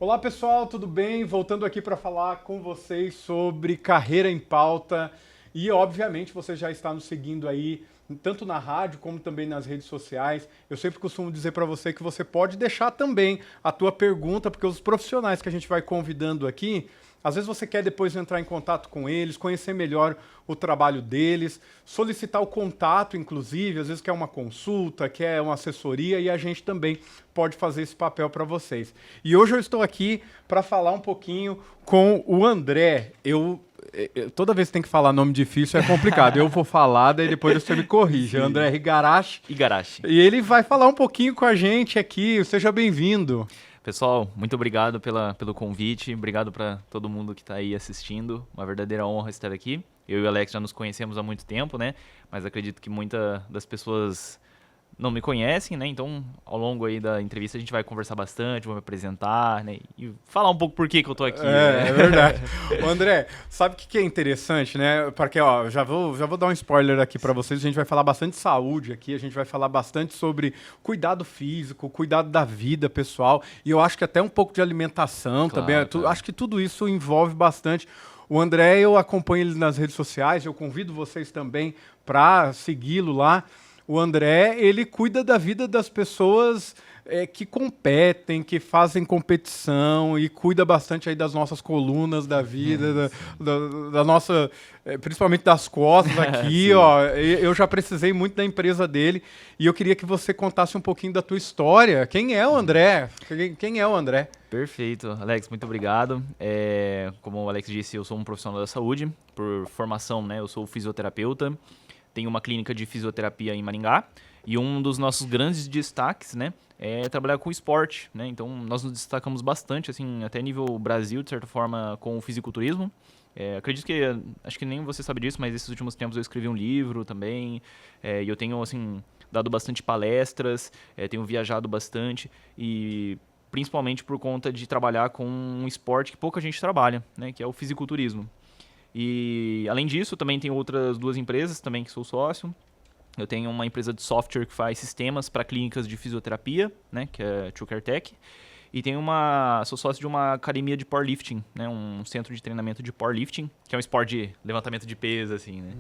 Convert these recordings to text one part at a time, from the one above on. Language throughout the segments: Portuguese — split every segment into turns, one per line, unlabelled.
Olá pessoal, tudo bem? Voltando aqui para falar com vocês sobre Carreira em Pauta e obviamente você já está nos seguindo aí tanto na rádio como também nas redes sociais. Eu sempre costumo dizer para você que você pode deixar também a tua pergunta, porque os profissionais que a gente vai convidando aqui, às vezes você quer depois entrar em contato com eles, conhecer melhor o trabalho deles, solicitar o contato, inclusive, às vezes quer uma consulta, quer uma assessoria e a gente também pode fazer esse papel para vocês. E hoje eu estou aqui para falar um pouquinho com o André. Toda vez que tem que falar nome difícil é complicado. Eu vou falar, daí depois você me corrige.
Sim.
André Higarashi.
Igarashi.
E ele vai falar um pouquinho com a gente aqui. Seja bem-vindo.
Pessoal, muito obrigado pelo convite, obrigado para todo mundo que está aí assistindo, uma verdadeira honra estar aqui. Eu e o Alex já nos conhecemos há muito tempo, né? Mas acredito que muitas das pessoas não me conhecem, né? Então, ao longo aí da entrevista a gente vai conversar bastante, vou me apresentar, né? E falar um pouco por que eu tô aqui.
É verdade. Ô, André, sabe o que é interessante, né? Porque, ó, já vou dar um spoiler aqui para vocês. A gente vai falar bastante de saúde aqui, a gente vai falar bastante sobre cuidado físico, cuidado da vida pessoal. E eu acho que até um pouco de alimentação também. Acho que tudo isso envolve bastante. O André, eu acompanho ele nas redes sociais, eu convido vocês também para segui-lo lá. O André, ele cuida da vida das pessoas que competem, que fazem competição e cuida bastante aí das nossas colunas da vida, da nossa, principalmente das costas aqui, ó. Eu já precisei muito da empresa dele e eu queria que você contasse um pouquinho da tua história. Quem é o André? Quem é o André?
Perfeito, Alex, muito obrigado. Como o Alex disse, eu sou um profissional da saúde, por formação, né? Eu sou fisioterapeuta. Tem uma clínica de fisioterapia em Maringá e um dos nossos grandes destaques, né, é trabalhar com esporte, né? Então nós nos destacamos bastante, assim, até nível Brasil, de certa forma, com o fisiculturismo. Acredito que, acho que nem você sabe disso, mas esses últimos tempos eu escrevi um livro também, e eu tenho, assim, dado bastante palestras, tenho viajado bastante e principalmente por conta de trabalhar com um esporte que pouca gente trabalha, né, que é o fisiculturismo. E, além disso, também tem outras duas empresas também que sou sócio. Eu tenho uma empresa de software que faz sistemas para clínicas de fisioterapia, né, que é a TrueCareTech. E sou sócio de uma academia de powerlifting, né, um centro de treinamento de powerlifting, que é um esporte de levantamento de peso, assim, né.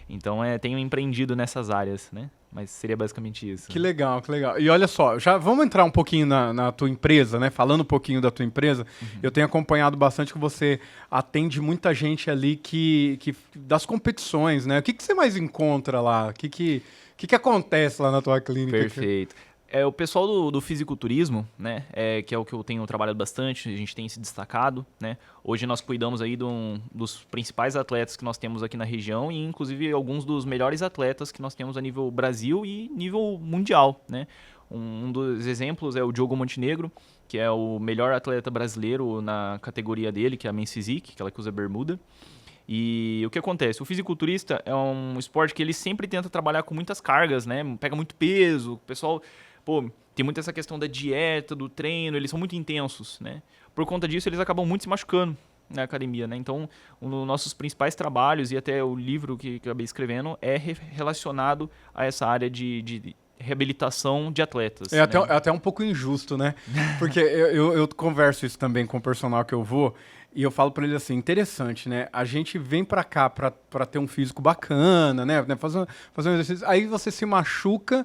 Então, tenho empreendido nessas áreas, né, mas seria basicamente isso.
Que legal, que legal. E olha só, já vamos entrar um pouquinho na tua empresa, né? Falando um pouquinho da tua empresa, eu tenho acompanhado bastante que você atende muita gente ali das competições, né? O que você mais encontra lá? O que acontece lá na tua clínica?
Perfeito. O pessoal do fisiculturismo, né, que é o que eu tenho trabalhado bastante, a gente tem se destacado, né. Hoje nós cuidamos aí dos principais atletas que nós temos aqui na região e inclusive alguns dos melhores atletas que nós temos a nível Brasil e nível mundial, né. Um dos exemplos é o Diogo Montenegro, que é o melhor atleta brasileiro na categoria dele, que é a Men's Physique, aquela que usa bermuda. E o que acontece? O fisiculturista é um esporte que ele sempre tenta trabalhar com muitas cargas, né? Pega muito peso, o pessoal, tem muito essa questão da dieta, do treino, eles são muito intensos, né? Por conta disso, eles acabam muito se machucando na academia, né? Então, um dos nossos principais trabalhos e até o livro que acabei escrevendo é relacionado a essa área de reabilitação de atletas.
É até um pouco injusto, né? Porque eu converso isso também com o personal que eu vou e eu falo pra ele assim, interessante, né? A gente vem pra cá pra ter um físico bacana, né? Fazer um exercício, aí você se machuca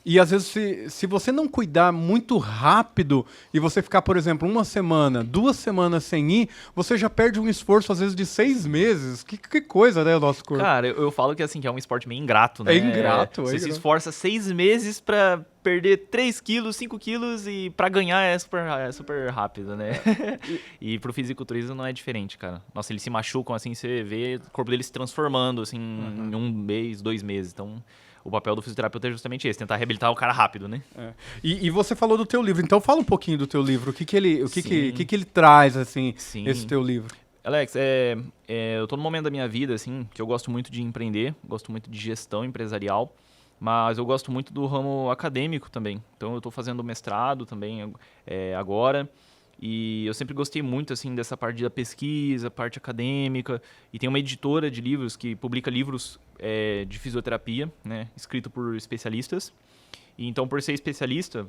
e às vezes se você não cuidar muito rápido e você ficar, por exemplo, 1 semana, 2 semanas sem ir, você já perde um esforço às vezes de 6 meses. Que coisa, né, o nosso corpo?
Cara, eu falo que assim, que é um esporte meio ingrato, né?
É ingrato.
Você se esforça 6 meses pra perder 3 quilos, 5 quilos e pra ganhar é super rápido, né? E pro fisiculturismo não é diferente, cara. Nossa, eles se machucam, assim, você vê o corpo deles se transformando, assim, em 1 mês, 2 meses. Então, o papel do fisioterapeuta é justamente esse, tentar reabilitar o cara rápido, né?
E você falou do teu livro, então fala um pouquinho do teu livro. O que ele traz, assim,
Sim.
esse teu livro?
Alex, eu tô num momento da minha vida, assim, que eu gosto muito de empreender, gosto muito de gestão empresarial, mas eu gosto muito do ramo acadêmico também. Então, eu tô fazendo mestrado também agora, e eu sempre gostei muito, assim, dessa parte da pesquisa, parte acadêmica, e tem uma editora de livros que publica livros de fisioterapia, né, escrito por especialistas. E então, por ser especialista,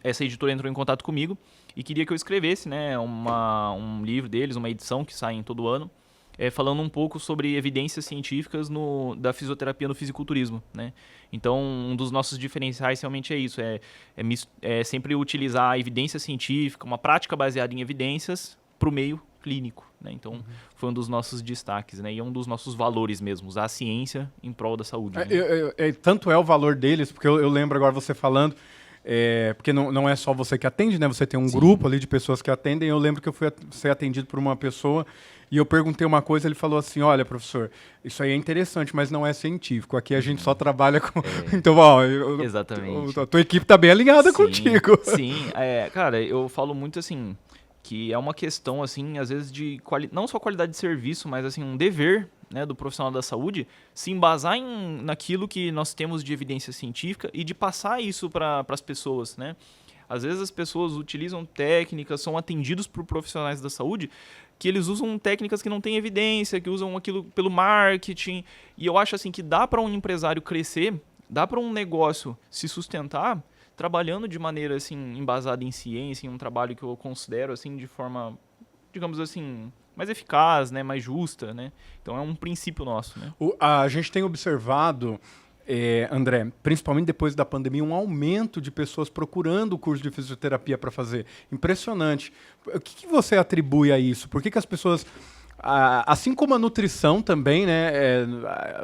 essa editora entrou em contato comigo e queria que eu escrevesse, né, um livro deles, uma edição que sai em todo ano, falando um pouco sobre evidências científicas da fisioterapia no fisiculturismo, né? Então, um dos nossos diferenciais realmente é isso, é sempre utilizar a evidência científica, uma prática baseada em evidências, para o meio clínico, né? Então, foi um dos nossos destaques, né? E é um dos nossos valores mesmo, usar a ciência em prol da saúde. Né?
Tanto é o valor deles, porque eu lembro agora você falando, porque não é só você que atende, né? Você tem um grupo ali de pessoas que atendem. Eu lembro que eu fui ser atendido por uma pessoa e eu perguntei uma coisa, ele falou assim, olha, professor, isso aí é interessante, mas não é científico. Aqui a gente só trabalha com... Então,
Exatamente.
A tua equipe tá bem alinhada contigo.
Sim, cara, eu falo muito assim, que é uma questão, assim, às vezes de não só qualidade de serviço, mas assim, um dever, né, do profissional da saúde se embasar naquilo que nós temos de evidência científica e de passar isso para as pessoas, né? Às vezes as pessoas utilizam técnicas, são atendidos por profissionais da saúde que eles usam técnicas que não têm evidência, que usam aquilo pelo marketing. E eu acho assim que dá para um empresário crescer, dá para um negócio se sustentar trabalhando de maneira assim embasada em ciência, em um trabalho que eu considero assim de forma, digamos assim, mais eficaz, né, mais justa, né? Então é um princípio nosso, né?
A gente tem observado, André, principalmente depois da pandemia, um aumento de pessoas procurando o curso de fisioterapia para fazer. Impressionante. O que você atribui a isso? Por que as pessoas, assim como a nutrição também, né?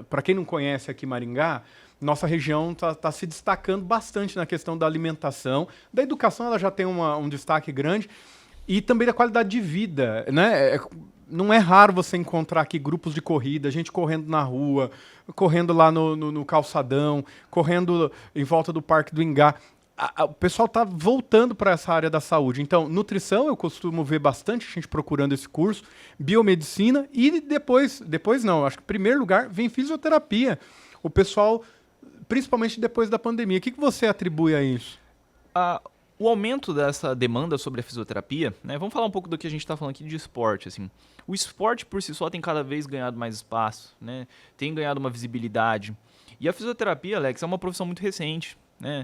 Para quem não conhece aqui Maringá, nossa região tá se destacando bastante na questão da alimentação. Da educação ela já tem um destaque grande. E também da qualidade de vida, né? Não é raro você encontrar aqui grupos de corrida, gente correndo na rua, correndo lá no calçadão, correndo em volta do Parque do Ingá. O pessoal está voltando para essa área da saúde. Então, nutrição, eu costumo ver bastante gente procurando esse curso, biomedicina e depois não, acho que em primeiro lugar vem fisioterapia. O pessoal, principalmente depois da pandemia. O que você atribui a isso?
O aumento dessa demanda sobre a fisioterapia, né? Vamos falar um pouco do que a gente está falando aqui de esporte, assim. O esporte por si só tem cada vez ganhado mais espaço, né? Tem ganhado uma visibilidade. E a fisioterapia, Alex, é uma profissão muito recente, né?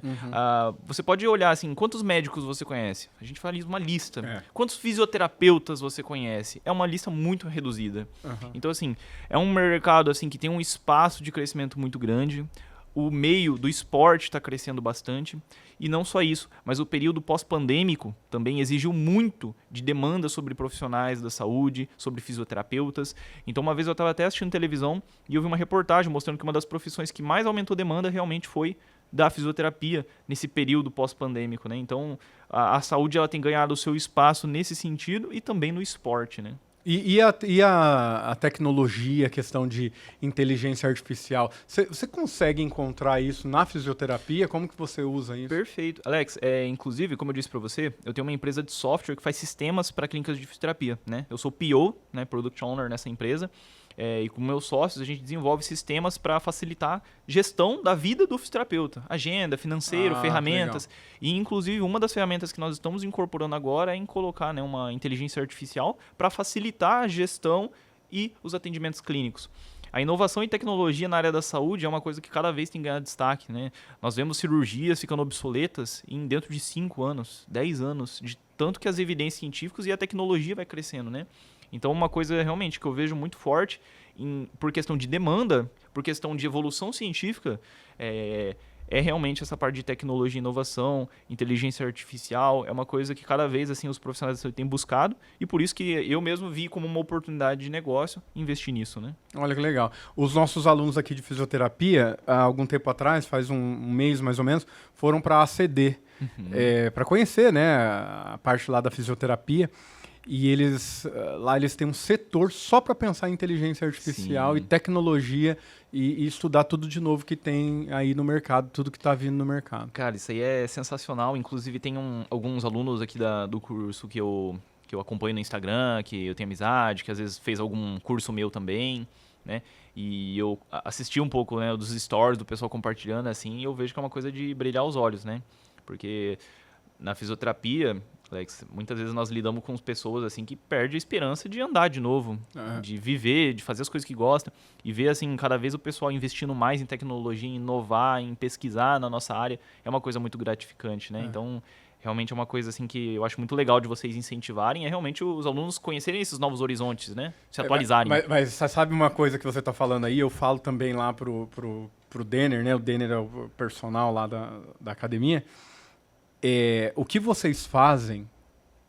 Você pode olhar assim, quantos médicos você conhece? A gente faz uma lista. Quantos fisioterapeutas você conhece? É uma lista muito reduzida. Então, assim, é um mercado assim que tem um espaço de crescimento muito grande. O meio do esporte está crescendo bastante. E não só isso, mas o período pós-pandêmico também exigiu muito de demanda sobre profissionais da saúde, sobre fisioterapeutas. Então, uma vez eu estava até assistindo televisão e eu vi uma reportagem mostrando que uma das profissões que mais aumentou demanda realmente foi da fisioterapia nesse período pós-pandêmico, né? Então, a saúde ela tem ganhado o seu espaço nesse sentido e também no esporte, né?
E a tecnologia, a questão de inteligência artificial, você consegue encontrar isso na fisioterapia? Como que você usa isso?
Perfeito. Alex, inclusive, como eu disse para você, eu tenho uma empresa de software que faz sistemas para clínicas de fisioterapia, né? Eu sou PO, né, Product Owner nessa empresa, e com meus sócios a gente desenvolve sistemas para facilitar gestão da vida do fisioterapeuta. Agenda, financeiro, ferramentas. E, inclusive, uma das ferramentas que nós estamos incorporando agora é em colocar, né, uma inteligência artificial para facilitar a gestão e os atendimentos clínicos. A inovação e tecnologia na área da saúde é uma coisa que cada vez tem ganhado destaque, né? Nós vemos cirurgias ficando obsoletas dentro de 5 anos, 10 anos, de tanto que as evidências científicas e a tecnologia vai crescendo, né? Então, uma coisa realmente que eu vejo muito forte por questão de demanda, por questão de evolução científica, é realmente essa parte de tecnologia e inovação, inteligência artificial, é uma coisa que cada vez assim os profissionais da saúde têm buscado e por isso que eu mesmo vi como uma oportunidade de negócio investir nisso, né?
Olha que legal. Os nossos alunos aqui de fisioterapia, há algum tempo atrás, faz um mês mais ou menos, foram para a ACD, para conhecer, né, a parte lá da fisioterapia. E lá eles têm um setor só para pensar em inteligência artificial e tecnologia e estudar tudo de novo que tem aí no mercado, tudo que está vindo no mercado.
Cara, isso aí é sensacional. Inclusive tem alguns alunos aqui do curso que eu acompanho no Instagram, que eu tenho amizade, que às vezes fez algum curso meu também, né? E eu assisti um pouco, né, dos stories do pessoal compartilhando assim, e eu vejo que é uma coisa de brilhar os olhos, né? Porque na fisioterapia, Alex, muitas vezes nós lidamos com pessoas assim que perdem a esperança de andar de novo, de viver, de fazer as coisas que gostam e ver assim cada vez o pessoal investindo mais em tecnologia, em inovar, em pesquisar na nossa área, é uma coisa muito gratificante, né? Então, realmente é uma coisa assim que eu acho muito legal de vocês incentivarem, é realmente os alunos conhecerem esses novos horizontes, né? Se atualizarem.
Mas você sabe uma coisa que você está falando aí, eu falo também lá pro Denner, né? O Denner é o personal lá da academia. O que vocês fazem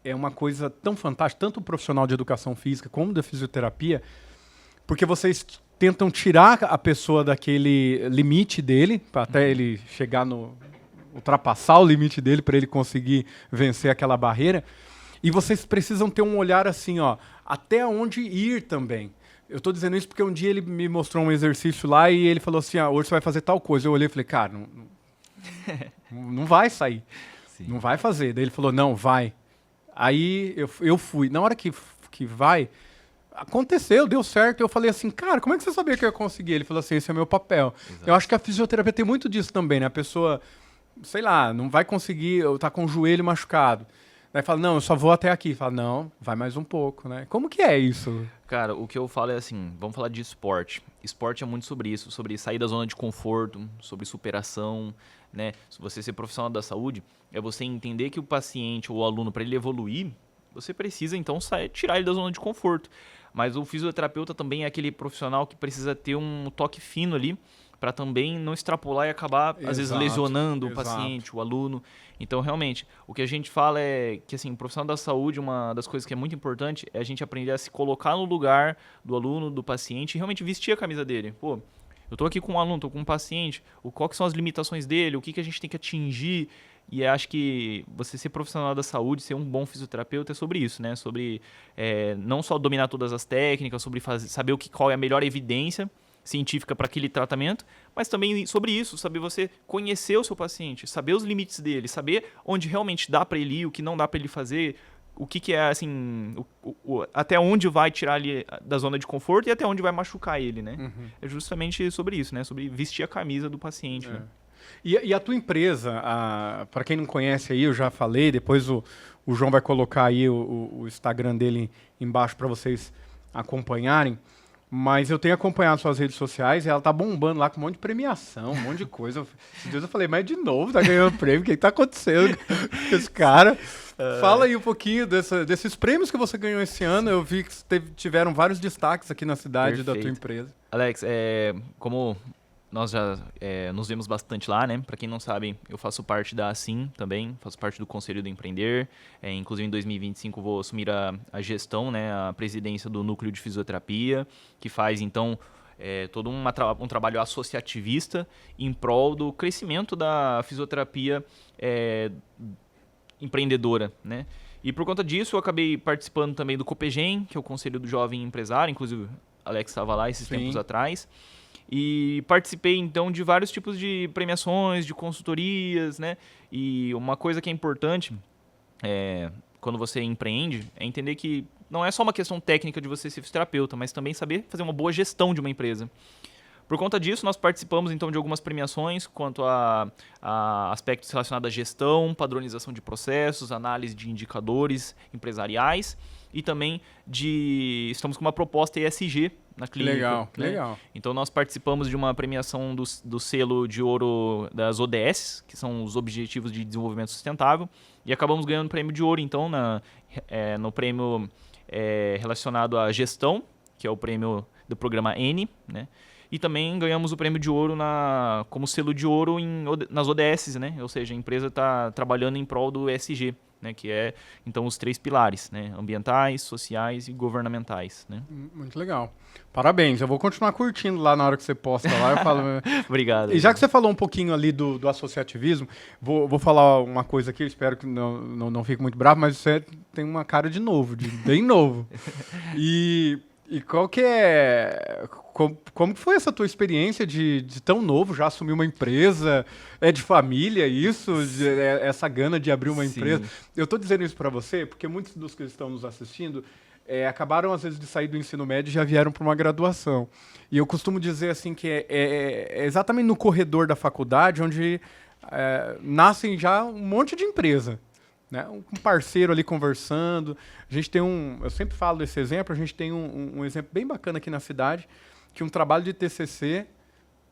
é uma coisa tão fantástica, tanto o profissional de educação física como da fisioterapia, porque vocês tentam tirar a pessoa daquele limite dele, para até ele chegar ultrapassar o limite dele, para ele conseguir vencer aquela barreira, e vocês precisam ter um olhar assim, ó, até onde ir também. Eu estou dizendo isso porque um dia ele me mostrou um exercício lá e ele falou assim, hoje você vai fazer tal coisa. Eu olhei e falei, cara, não vai sair. Sim. Não vai fazer. Daí ele falou, não, vai. Aí eu fui. Na hora que vai, aconteceu, deu certo. Eu falei assim, cara, como é que você sabia que eu ia conseguir? Ele falou assim, esse é o meu papel. Exato. Eu acho que a fisioterapia tem muito disso também, né? A pessoa, sei lá, não vai conseguir, tá com o joelho machucado. Daí fala, não, eu só vou até aqui. Fala, não, vai mais um pouco, né? Como que é isso?
Cara, o que eu falo é assim, vamos falar de esporte. Esporte é muito sobre isso, sobre sair da zona de conforto, sobre superação, né? Se você ser profissional da saúde, é você entender que o paciente ou o aluno, para ele evoluir, você precisa então tirar ele da zona de conforto. Mas o fisioterapeuta também é aquele profissional que precisa ter um toque fino ali, para também não extrapolar e acabar, às vezes, lesionando o paciente, o aluno. Então, realmente, o que a gente fala é que, assim, o profissional da saúde, uma das coisas que é muito importante é a gente aprender a se colocar no lugar do aluno, do paciente, e realmente vestir a camisa dele. Pô, eu tô aqui com um aluno, tô com um paciente, qual que são as limitações dele, o que a gente tem que atingir. E acho que você ser profissional da saúde, ser um bom fisioterapeuta é sobre isso, né? Sobre não só dominar todas as técnicas, sobre saber qual é a melhor evidência científica para aquele tratamento, mas também sobre isso, saber você conhecer o seu paciente, saber os limites dele, saber onde realmente dá para ele ir, o que não dá para ele fazer, o que é, assim, até onde vai tirar ele da zona de conforto e até onde vai machucar ele, né? Uhum. É justamente sobre isso, né? Sobre vestir a camisa do paciente, né?
E a tua empresa, para quem não conhece aí, eu já falei, depois o João vai colocar aí o Instagram dele embaixo para vocês acompanharem. Mas eu tenho acompanhado suas redes sociais e ela tá bombando lá com um monte de premiação, um monte de coisa. Esses dias eu falei, mas de novo tá ganhando prêmio, o que tá acontecendo com esse cara? Fala aí um pouquinho desses prêmios que você ganhou esse ano. Eu vi que tiveram vários destaques aqui na cidade. Perfeito. Da tua empresa.
Alex, como nós já nos vemos bastante lá, né? Para quem não sabe, eu faço parte da ASIM também, faço parte do Conselho do Empreender. Inclusive, em 2025, vou assumir a gestão, né? A presidência do Núcleo de Fisioterapia, que faz, então, todo um trabalho associativista em prol do crescimento da fisioterapia empreendedora, né? E por conta disso, eu acabei participando também do COPEGEM, que é o Conselho do Jovem Empresário. Inclusive, o Alex estava lá esses tempos atrás. E participei, então, de vários tipos de premiações, de consultorias, né? E uma coisa que é importante quando você empreende é entender que não é só uma questão técnica de você ser fisioterapeuta, mas também saber fazer uma boa gestão de uma empresa. Por conta disso, nós participamos, então, de algumas premiações quanto a aspectos relacionados à gestão, padronização de processos, análise de indicadores empresariais e também estamos com uma proposta ESG na clínica.
Legal,
né?
Legal.
Então, nós participamos de uma premiação do selo de ouro das ODS, que são os Objetivos de Desenvolvimento Sustentável, e acabamos ganhando o prêmio de ouro, então, no prêmio relacionado à gestão, que é o prêmio do programa N, né? E também ganhamos o prêmio de ouro como selo de ouro nas ODS, né? Ou seja, a empresa está trabalhando em prol do ESG, né? Que é, então, os 3 pilares, né? Ambientais, sociais e governamentais, né?
Muito legal. Parabéns. Eu vou continuar curtindo lá na hora que você posta lá. Eu falo...
Obrigado.
E já que você falou um pouquinho ali do associativismo, vou falar uma coisa aqui, eu espero que não fique muito bravo, mas você tem uma cara de novo, bem novo. E qual que é... Como que foi essa tua experiência de tão novo, já assumir uma empresa? É de família isso? Essa gana de abrir uma empresa? Eu estou dizendo isso para você porque muitos dos que estão nos assistindo acabaram, às vezes, de sair do ensino médio e já vieram para uma graduação. E eu costumo dizer assim que é exatamente no corredor da faculdade onde nascem já um monte de empresa. né? Um parceiro ali conversando. A gente tem eu sempre falo desse exemplo, a gente tem um exemplo bem bacana aqui na cidade, que um trabalho de TCC,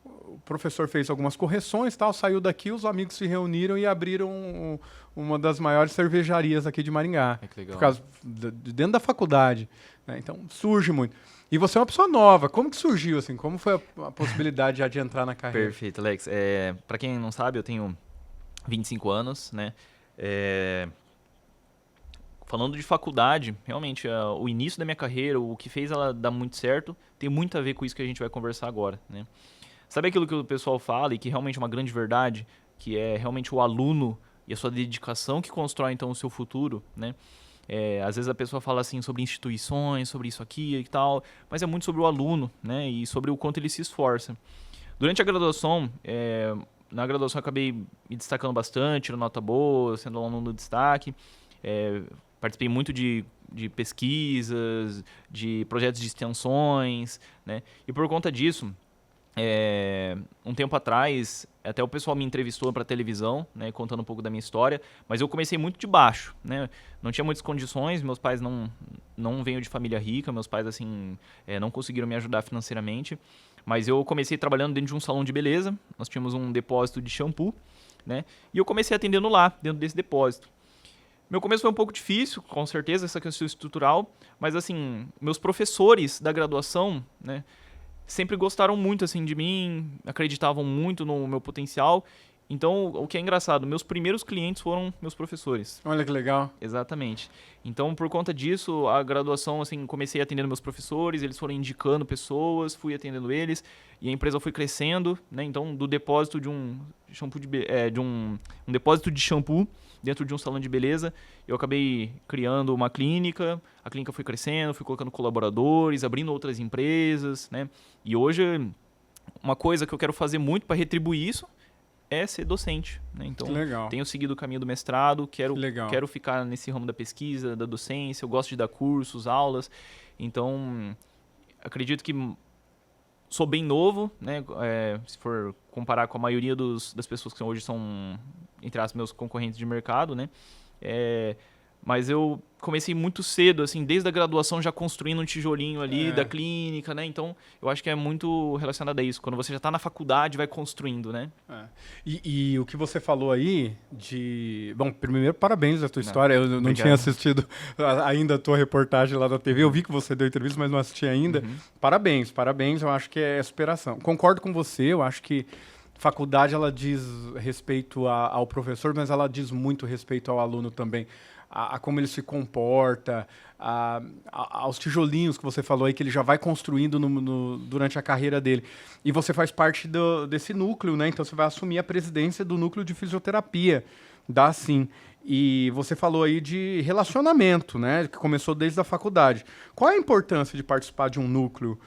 o professor fez algumas correções, tal, saiu daqui, os amigos se reuniram e abriram uma das maiores cervejarias aqui de Maringá.
Que legal.
Por causa de dentro da faculdade, né? Então surge muito. E você é uma pessoa nova, como que surgiu, assim? Como foi a possibilidade já de entrar na carreira?
Perfeito, Alex. Para quem não sabe, eu tenho 25 anos, né? Falando de faculdade, realmente, o início da minha carreira, o que fez ela dar muito certo, tem muito a ver com isso que a gente vai conversar agora, né? Sabe aquilo que o pessoal fala e que realmente é uma grande verdade, que é realmente o aluno e a sua dedicação que constrói, então, o seu futuro, né? Às vezes a pessoa fala assim sobre instituições, sobre isso aqui e tal, mas é muito sobre o aluno, né? E sobre o quanto ele se esforça. Durante a graduação, na graduação eu acabei me destacando bastante, tirando nota boa, sendo um aluno do destaque. Participei muito de pesquisas, de projetos de extensões, né? E por conta disso, um tempo atrás, até o pessoal me entrevistou para televisão, né, contando um pouco da minha história, mas eu comecei muito de baixo, né? Não tinha muitas condições, meus pais não venham de família rica, meus pais assim não conseguiram me ajudar financeiramente, mas eu comecei trabalhando dentro de um salão de beleza, nós tínhamos um depósito de shampoo, né? E eu comecei atendendo lá, dentro desse depósito. Meu começo foi um pouco difícil, com certeza, essa questão estrutural, mas assim, meus professores da graduação, né, sempre gostaram muito assim de mim, acreditavam muito no meu potencial. Então, o que é engraçado, meus primeiros clientes foram meus professores.
Olha que legal.
Exatamente. Então, por conta disso, a graduação, assim, comecei atendendo meus professores, eles foram indicando pessoas, fui atendendo eles, e a empresa foi crescendo, né? Então, do depósito de um shampoo um depósito de shampoo dentro de um salão de beleza, eu acabei criando uma clínica, a clínica foi crescendo, fui colocando colaboradores, abrindo outras empresas, né? E hoje, uma coisa que eu quero fazer muito para retribuir isso é ser docente, né? Então, tenho seguido o caminho do mestrado, quero ficar nesse ramo da pesquisa, da docência, eu gosto de dar cursos, aulas, então acredito que sou bem novo, né? Se for comparar com a maioria das pessoas que hoje são, entre aspas, meus concorrentes de mercado, né? Mas eu comecei muito cedo, assim, desde a graduação já construindo um tijolinho ali da clínica, né? Então, eu acho que é muito relacionado a isso. Quando você já está na faculdade, vai construindo, né?
E o que você falou aí de... Bom, primeiro, parabéns a tua história. Eu não tinha assistido ainda a tua reportagem lá da TV. Eu vi que você deu entrevista, mas não assisti ainda. Parabéns. Eu acho que é superação. Concordo com você, eu acho que faculdade, ela diz respeito ao professor, mas ela diz muito respeito ao aluno também. A como ele se comporta, aos tijolinhos que você falou aí, que ele já vai construindo durante a carreira dele. E você faz parte desse núcleo, né? Então você vai assumir a presidência do núcleo de fisioterapia da Assim. E você falou aí de relacionamento, né? Que começou desde a faculdade. Qual é a importância de participar de um núcleo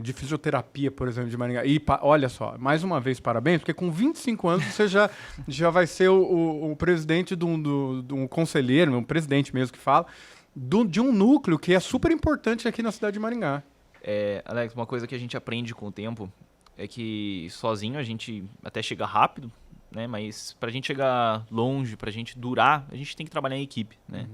de fisioterapia, por exemplo, de Maringá? E olha só, mais uma vez, parabéns, porque com 25 anos você já vai ser o presidente de um conselheiro, um presidente mesmo que fala, de um núcleo que é super importante aqui na cidade de Maringá.
Alex, uma coisa que a gente aprende com o tempo é que sozinho a gente até chega rápido, né? Mas pra gente chegar longe, pra gente durar, a gente tem que trabalhar em equipe, né?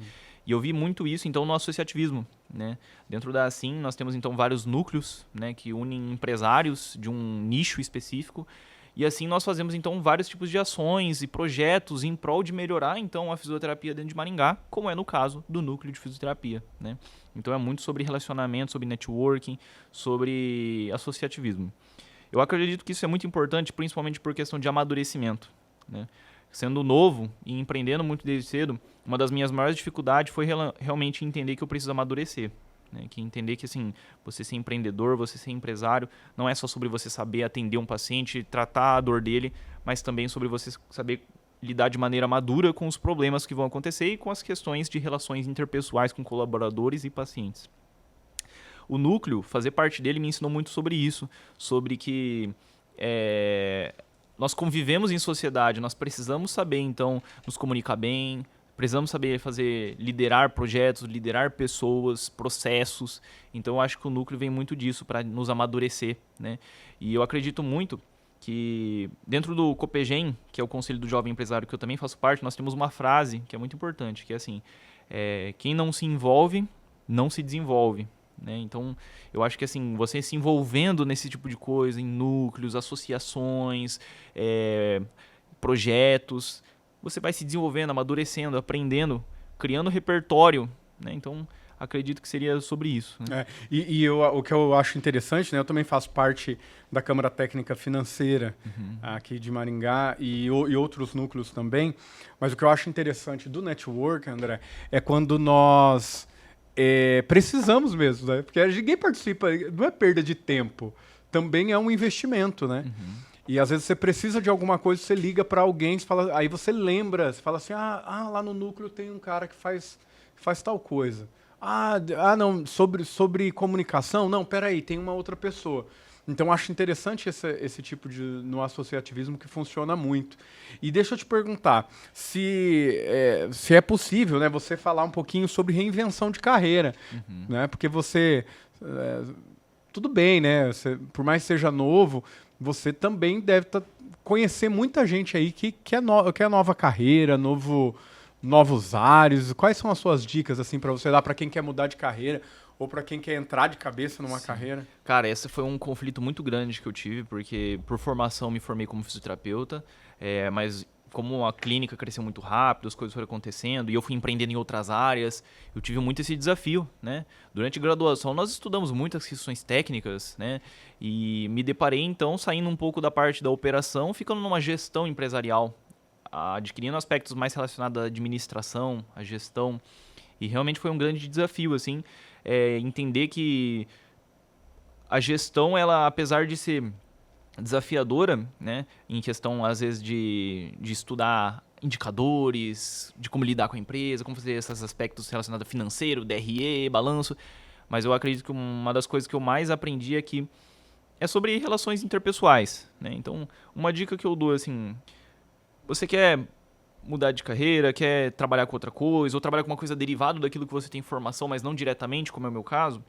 E eu vi muito isso, então, no associativismo, né? Dentro da Assim, nós temos, então, vários núcleos, né, que unem empresários de um nicho específico. E assim nós fazemos, então, vários tipos de ações e projetos em prol de melhorar, então, a fisioterapia dentro de Maringá, como é no caso do núcleo de fisioterapia, né? Então, é muito sobre relacionamento, sobre networking, sobre associativismo. Eu acredito que isso é muito importante, principalmente por questão de amadurecimento, né? Sendo novo e empreendendo muito desde cedo, uma das minhas maiores dificuldades foi realmente entender que eu preciso amadurecer, né? Que entender que, assim, você ser empreendedor, você ser empresário, não é só sobre você saber atender um paciente, tratar a dor dele, mas também sobre você saber lidar de maneira madura com os problemas que vão acontecer e com as questões de relações interpessoais com colaboradores e pacientes. O núcleo, fazer parte dele, me ensinou muito sobre isso, sobre que nós convivemos em sociedade, nós precisamos saber, então, nos comunicar bem, precisamos saber liderar projetos, liderar pessoas, processos. Então, eu acho que o núcleo vem muito disso, para nos amadurecer, né? E eu acredito muito que dentro do Copegem, que é o Conselho do Jovem Empresário, que eu também faço parte, nós temos uma frase que é muito importante, que é assim, quem não se envolve, não se desenvolve. Né? Então, eu acho que assim, você se envolvendo nesse tipo de coisa, em núcleos, associações, projetos, você vai se desenvolvendo, amadurecendo, aprendendo, criando repertório. Né? Então, acredito que seria sobre isso. Né?
O que eu acho interessante, né, eu também faço parte da Câmara Técnica Financeira aqui de Maringá e outros núcleos também, mas o que eu acho interessante do network, André, é quando nós precisamos mesmo, né? Porque ninguém participa, não é perda de tempo, também é um investimento, né? E às vezes você precisa de alguma coisa, você liga para alguém, você fala, aí você lembra, você fala assim, lá no núcleo tem um cara que faz tal coisa. Não, sobre comunicação? Não, peraí, tem uma outra pessoa. Então, acho interessante esse tipo no associativismo que funciona muito. E deixa eu te perguntar, se é possível, né, você falar um pouquinho sobre reinvenção de carreira. Né, porque você... tudo bem, né? Por mais que seja novo, você também deve conhecer muita gente aí que é nova carreira, novos ares. Quais são as suas dicas assim para você dar para quem quer mudar de carreira ou para quem quer entrar de cabeça numa carreira?
Cara, esse foi um conflito muito grande que eu tive, porque por formação me formei como fisioterapeuta, mas como a clínica cresceu muito rápido, as coisas foram acontecendo e eu fui empreendendo em outras áreas, eu tive muito esse desafio, né? Durante a graduação nós estudamos muitas questões técnicas, né? E me deparei então saindo um pouco da parte da operação, ficando numa gestão empresarial, adquirindo aspectos mais relacionados à administração, à gestão, e realmente foi um grande desafio, assim, entender que a gestão, ela, apesar de ser desafiadora, né, em questão, às vezes, de estudar indicadores, de como lidar com a empresa, como fazer esses aspectos relacionados a financeiro, DRE, balanço, mas eu acredito que uma das coisas que eu mais aprendi aqui é sobre relações interpessoais, né? Então, uma dica que eu dou, assim, você quer mudar de carreira, quer trabalhar com outra coisa, ou trabalhar com uma coisa derivada daquilo que você tem informação, mas não diretamente, como é o meu caso,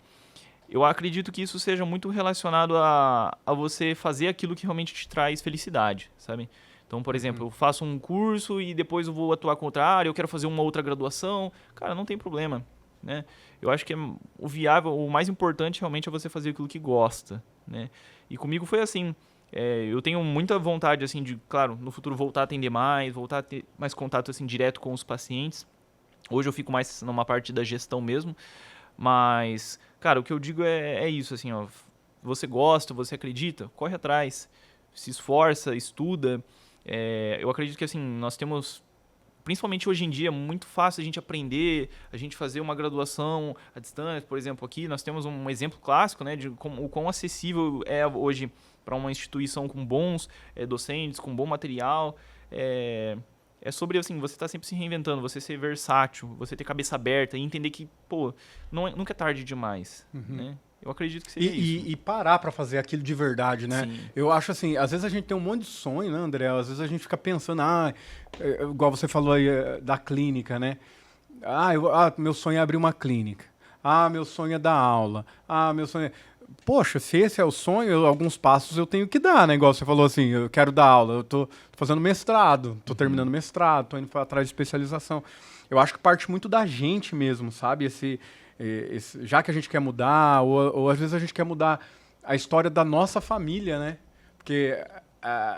eu acredito que isso seja muito relacionado a você fazer aquilo que realmente te traz felicidade, sabe? Então, por exemplo, eu faço um curso e depois eu vou atuar com outra área, eu quero fazer uma outra graduação, cara, não tem problema, né? Eu acho que o viável, o mais importante realmente é você fazer aquilo que gosta, né? E comigo foi assim. Eu tenho muita vontade, assim, de, claro, no futuro voltar a atender mais, voltar a ter mais contato, assim, direto com os pacientes. Hoje eu fico mais numa parte da gestão mesmo, mas, cara, o que eu digo é isso, assim, ó, você gosta, você acredita, corre atrás, se esforça, estuda. Eu acredito que, assim, nós temos, principalmente hoje em dia, é muito fácil a gente aprender, a gente fazer uma graduação à distância. Por exemplo, aqui nós temos um exemplo clássico, né, de o quão acessível é hoje para uma instituição com bons docentes, com bom material. É sobre, assim, você estar sempre se reinventando, você ser versátil, você ter cabeça aberta e entender que, pô, nunca é tarde demais, né? Eu acredito que seja isso.
E parar para fazer aquilo de verdade, né?
Sim.
Eu acho assim, às vezes a gente tem um monte de sonho, né, André? Às vezes a gente fica pensando, igual você falou aí da clínica, né? Meu sonho é abrir uma clínica. Meu sonho é dar aula. Meu sonho é... Poxa, se esse é o sonho, alguns passos eu tenho que dar, né? Igual você falou assim, eu quero dar aula, eu tô fazendo mestrado, tô terminando mestrado, tô indo atrás de especialização. Eu acho que parte muito da gente mesmo, sabe? Já que a gente quer mudar, ou às vezes a gente quer mudar a história da nossa família, né? Porque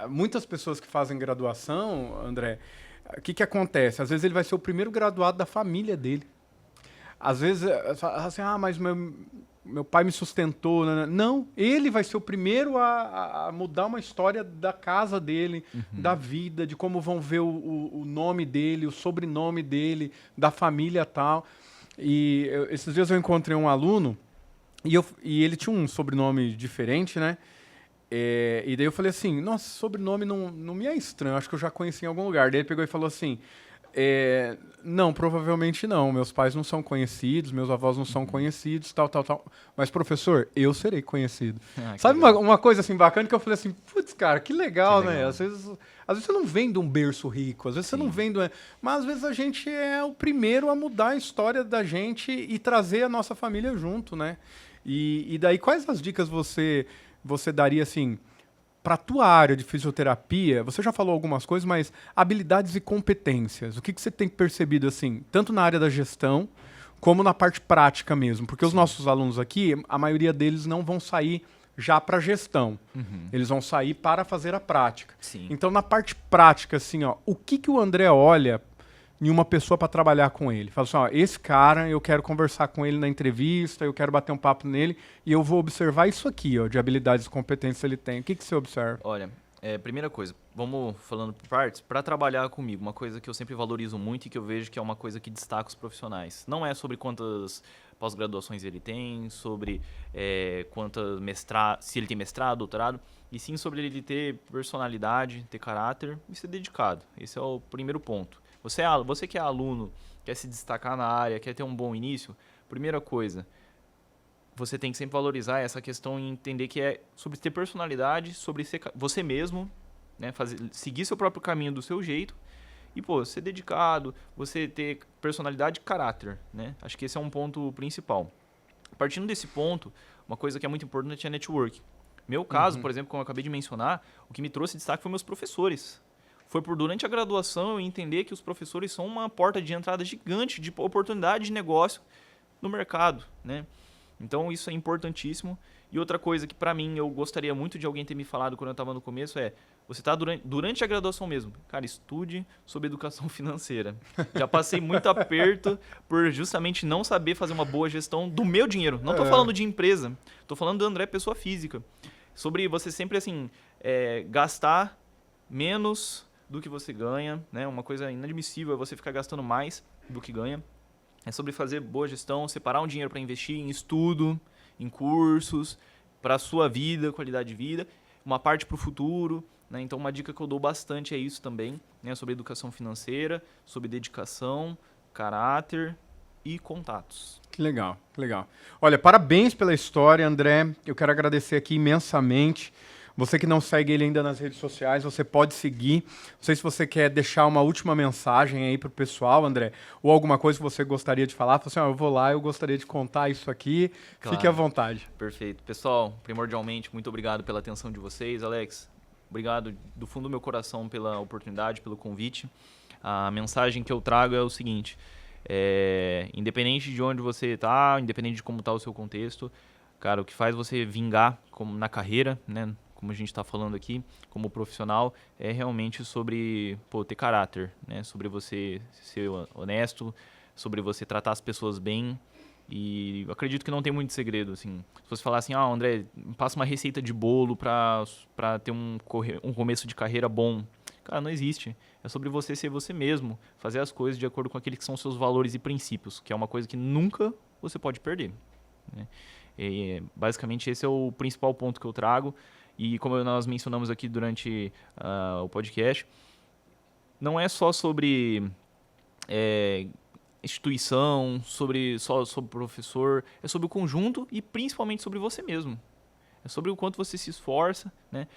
muitas pessoas que fazem graduação, André, o que acontece? Às vezes ele vai ser o primeiro graduado da família dele. Às vezes, assim, mas meu pai me sustentou. Não, ele vai ser o primeiro a mudar uma história da casa dele, da vida, de como vão ver o nome dele, o sobrenome dele, da família tal. E esses dias eu encontrei um aluno e ele tinha um sobrenome diferente, né? E daí eu falei assim, nossa, sobrenome não me é estranho, acho que eu já conheci em algum lugar. Daí ele pegou e falou assim... não, provavelmente não. Meus pais não são conhecidos, meus avós não são conhecidos, tal. Mas, professor, eu serei conhecido. Sabe uma coisa assim bacana que eu falei assim, putz, cara, que legal, né? Às vezes você não vem de um berço rico, às vezes você não vem mas às vezes a gente é o primeiro a mudar a história da gente e trazer a nossa família junto, né? E daí, quais as dicas você daria, assim, para a tua área de fisioterapia, você já falou algumas coisas, mas habilidades e competências, o que você tem percebido, assim, tanto na área da gestão, como na parte prática mesmo? Porque os nossos alunos aqui, a maioria deles não vão sair já para gestão. Eles vão sair para fazer a prática.
Sim.
Então, na parte prática, assim, ó, o que o André olha em uma pessoa para trabalhar com ele? Fala assim, ó, esse cara, eu quero conversar com ele na entrevista, eu quero bater um papo nele e eu vou observar isso aqui, ó, de habilidades e competências que ele tem. O que você observa?
Olha, primeira coisa, vamos falando por partes. Para trabalhar comigo, uma coisa que eu sempre valorizo muito e que eu vejo que é uma coisa que destaca os profissionais. Não é sobre quantas pós-graduações ele tem, sobre se ele tem mestrado, doutorado, e sim sobre ele ter personalidade, ter caráter e ser dedicado. Esse é o primeiro ponto. Você que é aluno, quer se destacar na área, quer ter um bom início, primeira coisa, você tem que sempre valorizar essa questão e entender que é sobre ter personalidade, sobre ser você mesmo, né, seguir seu próprio caminho do seu jeito e, ser dedicado, você ter personalidade e caráter, né? Acho que esse é um ponto principal. Partindo desse ponto, uma coisa que é muito importante é network. Meu caso, por exemplo, como eu acabei de mencionar, o que me trouxe destaque foi meus professores. Foi durante a graduação eu entender que os professores são uma porta de entrada gigante de oportunidade de negócio no mercado, né? Então isso é importantíssimo. E outra coisa que para mim eu gostaria muito de alguém ter me falado quando eu estava no começo você está durante a graduação mesmo, cara, estude sobre educação financeira. Já passei muito aperto por justamente não saber fazer uma boa gestão do meu dinheiro. Não estou falando de empresa, estou falando do André, pessoa física. Sobre você sempre assim, gastar menos do que você ganha, né? Uma coisa inadmissível é você ficar gastando mais do que ganha. É sobre fazer boa gestão, separar um dinheiro para investir em estudo, em cursos, para a sua vida, qualidade de vida, uma parte para o futuro, né? Então, uma dica que eu dou bastante é isso também, né? Sobre educação financeira, sobre dedicação, caráter e contatos.
Que legal, que legal. Olha, parabéns pela história, André. Eu quero agradecer aqui imensamente. Você que não segue ele ainda nas redes sociais, você pode seguir. Não sei se você quer deixar uma última mensagem aí pro pessoal, André, ou alguma coisa que você gostaria de falar. Fala assim, eu vou lá, eu gostaria de contar isso aqui. Claro. Fique à vontade.
Perfeito. Pessoal, primordialmente, muito obrigado pela atenção de vocês. Alex, obrigado do fundo do meu coração pela oportunidade, pelo convite. A mensagem que eu trago é o seguinte, independente de onde você está, independente de como está o seu contexto, cara, o que faz você vingar na carreira, né? Como a gente está falando aqui, como profissional, é realmente sobre ter caráter, né? Sobre você ser honesto, sobre você tratar as pessoas bem. E eu acredito que não tem muito segredo, assim. Se você falar assim, André, passa uma receita de bolo para ter um começo de carreira bom. Cara, não existe. É sobre você ser você mesmo, fazer as coisas de acordo com aqueles que são seus valores e princípios, que é uma coisa que nunca você pode perder, né? E, basicamente, esse é o principal ponto que eu trago. E como nós mencionamos aqui durante o podcast, não é só sobre instituição, só sobre professor, é sobre o conjunto e principalmente sobre você mesmo. É sobre o quanto você se esforça, né?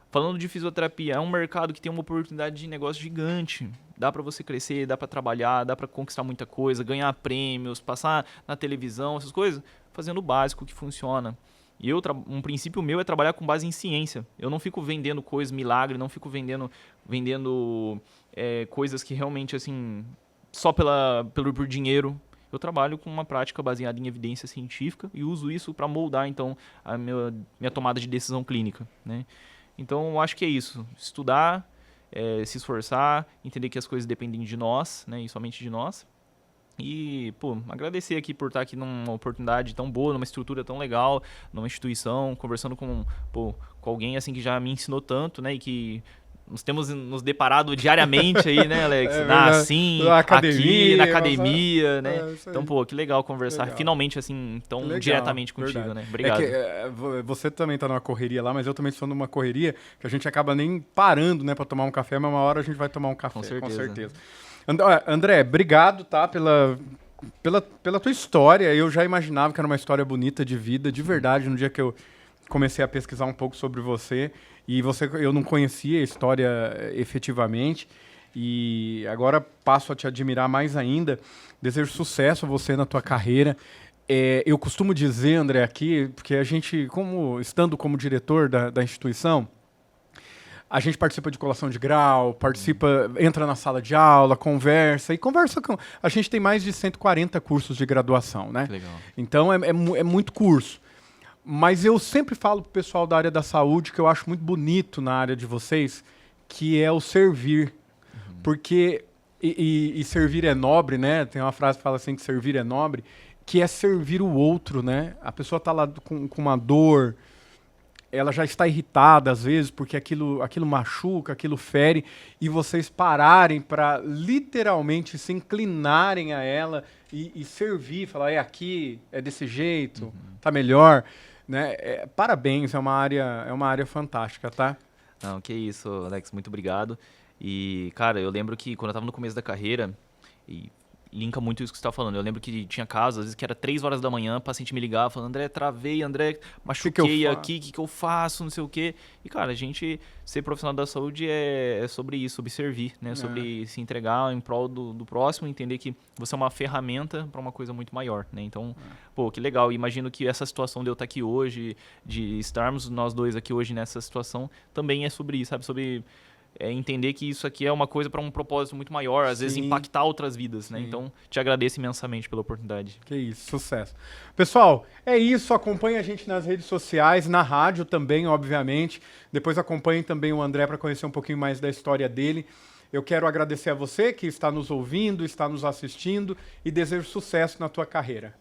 Falando de fisioterapia, é um mercado que tem uma oportunidade de negócio gigante. Dá para você crescer, dá para trabalhar, dá para conquistar muita coisa, ganhar prêmios, passar na televisão, essas coisas, fazendo o básico que funciona. E um princípio meu é trabalhar com base em ciência. Eu não fico vendendo coisas milagre, não fico vendendo coisas que realmente, assim, só por dinheiro. Eu trabalho com uma prática baseada em evidência científica e uso isso para moldar, então, a minha tomada de decisão clínica, né? Então, eu acho que é isso. Estudar, se esforçar, entender que as coisas dependem de nós, né, e somente de nós. E, agradecer aqui por estar aqui numa oportunidade tão boa, numa estrutura tão legal, numa instituição, conversando com alguém assim que já me ensinou tanto, né? E que nós temos nos deparado diariamente aí, né, Alex? Aqui, na academia, né? Então, que legal conversar finalmente assim, tão diretamente contigo, verdade, né? Obrigado.
Você também tá numa correria lá, mas eu também estou numa correria que a gente acaba nem parando, né, para tomar um café, mas uma hora a gente vai tomar um café, com certeza. André, obrigado, tá, pela tua história. Eu já imaginava que era uma história bonita de vida, de verdade, no dia que eu comecei a pesquisar um pouco sobre você. E eu não conhecia a história efetivamente. E agora passo a te admirar mais ainda. Desejo sucesso a você na tua carreira. Eu costumo dizer, André, aqui, porque a gente, estando como diretor da instituição, A gente participa de colação de grau, participa, entra na sala de aula, conversa com... A gente tem mais de 140 cursos de graduação, né?
Que legal.
Então é muito curso. Mas eu sempre falo pro pessoal da área da saúde que eu acho muito bonito na área de vocês, que é o servir. Porque, e servir é nobre, né? Tem uma frase que fala assim que servir é nobre, que é servir o outro, né? A pessoa tá lá com uma dor, ela já está irritada às vezes porque aquilo machuca, aquilo fere, e vocês pararem para literalmente se inclinarem a ela e servir, falar, é aqui, é desse jeito, tá melhor, né? Parabéns, é uma área fantástica, tá?
Não, que isso, Alex, muito obrigado. E, cara, eu lembro que quando eu tava no começo da carreira, e linka muito isso que você tá falando, eu lembro que tinha casos, às vezes, que era 3 horas da manhã, o paciente me ligava falando, André, travei, André, machuquei aqui, o que eu faço, não sei o quê. E, cara, a gente, ser profissional da saúde é sobre isso, sobre servir, né? Sobre se entregar em prol do próximo, entender que você é uma ferramenta para uma coisa muito maior, né? Então, pô, que legal. Imagino que essa situação de eu estar aqui hoje, de estarmos nós dois aqui hoje nessa situação, também é sobre isso, sabe? Sobre... entender que isso aqui é uma coisa para um propósito muito maior, às vezes impactar outras vidas, né? Então, te agradeço imensamente pela oportunidade.
Que isso, sucesso. Pessoal, é isso, acompanhe a gente nas redes sociais, na rádio também, obviamente. Depois acompanhem também o André para conhecer um pouquinho mais da história dele. Eu quero agradecer a você que está nos ouvindo, está nos assistindo e desejo sucesso na tua carreira.